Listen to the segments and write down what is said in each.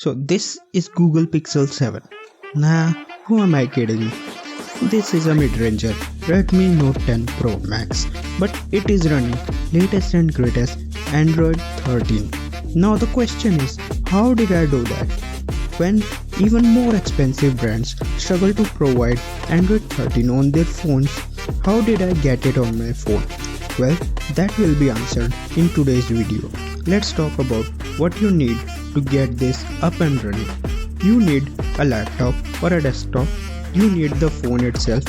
So this is Google Pixel 7. Nah, who am I kidding? This is a mid-ranger Redmi Note 10 Pro Max, but it is running latest and greatest Android 13. Now the question is, how did I do that? When even more expensive brands struggle to provide Android 13 on their phones, how did I get it on my phone? Well, that will be answered in today's video. Let's talk about what you need to get this up and running. You need a laptop or a desktop. You need the phone itself,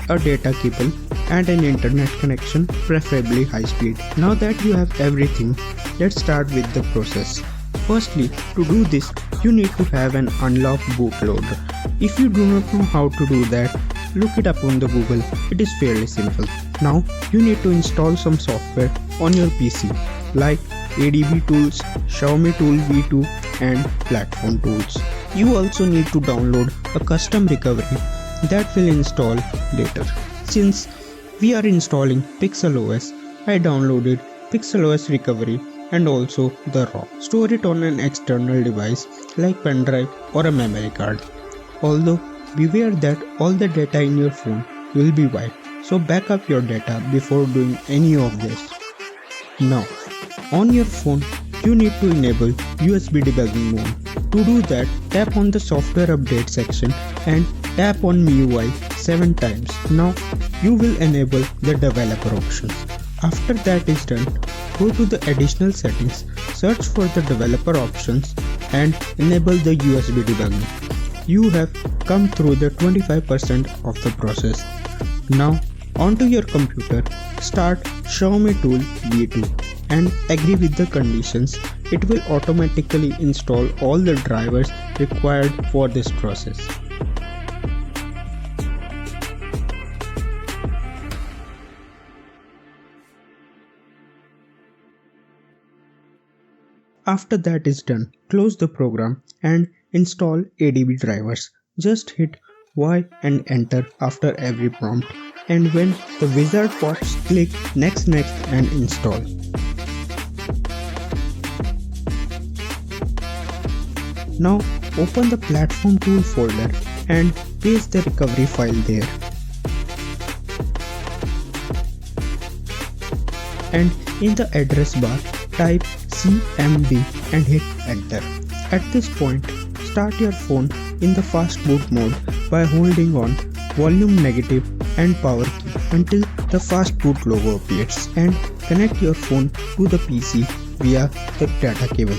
a data cable and an internet connection, preferably high speed. Now that you have everything, let's start with the process. Firstly, to do this, you need to have an unlocked bootloader. If you do not know how to do that, look it up on the Google. It is fairly simple. Now, you need to install some software on your PC like ADB tools, Xiaomi Tool V2 and platform tools. You also need to download a custom recovery that will install later. Since we are installing PixelOS, I downloaded PixelOS recovery and also the ROM. Store it on an external device like pen drive or a memory card. Although beware that all the data in your phone will be wiped, so back up your data before doing any of this. Now, on your phone, you need to enable USB debugging mode. To do that, tap on the software update section and tap on MIUI 7 times. Now, you will enable the developer option. After that is done, go to the additional settings, search for the developer options and enable the USB debugging. You have come through the 25% of the process. Now, onto your computer, start Xiaomi Tool V2 and agree with the conditions. It will automatically install all the drivers required for this process. After that is done, close the program and install ADB drivers. Just hit Y and enter after every prompt, and when the wizard pops, click next and install. Now open the platform tool folder and paste the recovery file there. And in the address bar, type CMD and hit enter. At this point, start your phone in the fast boot mode by holding on volume negative and power key until the fast boot logo appears, and connect your phone to the PC via the data cable.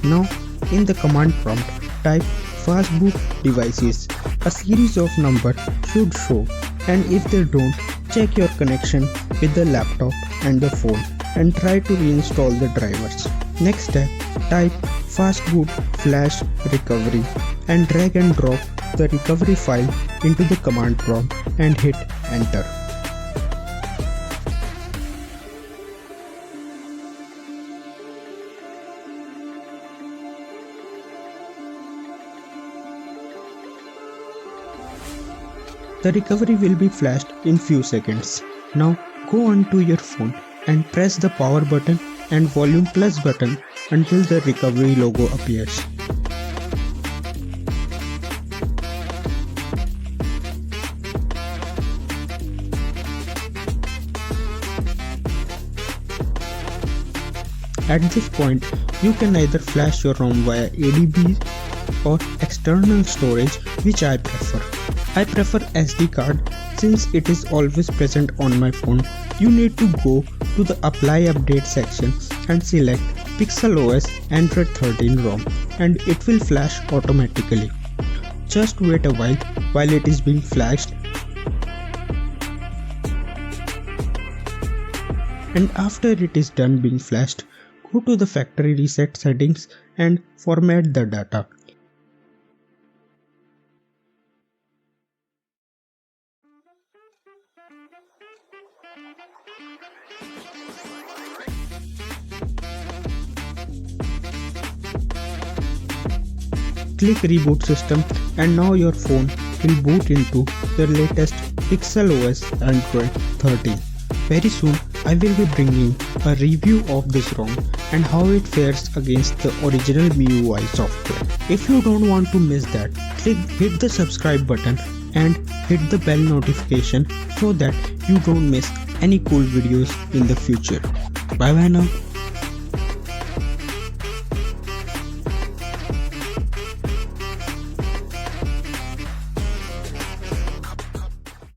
Now in the command prompt, type fastboot devices. A series of numbers should show, and if they don't, check your connection with the laptop and the phone and try to reinstall the drivers. Next step, type fastboot flash recovery and drag and drop the recovery file into the command prompt and hit enter. The recovery will be flashed in few seconds. Now go onto your phone and press the power button and volume plus button until the recovery logo appears. At this point, you can either flash your ROM via ADB or external storage, which I prefer. I prefer SD card since it is always present on my phone. You need to go to the apply update section and select PixelOS Android 13 ROM and it will flash automatically. Just wait a while it is being flashed. And after it is done being flashed, go to the factory reset settings and format the data. Click reboot system and now your phone will boot into the latest PixelOS Android 13. Very soon I will be bringing a review of this ROM and how it fares against the original MIUI software. If you don't want to miss that, hit the subscribe button and hit the bell notification so that you don't miss any cool videos in the future. Bye bye now.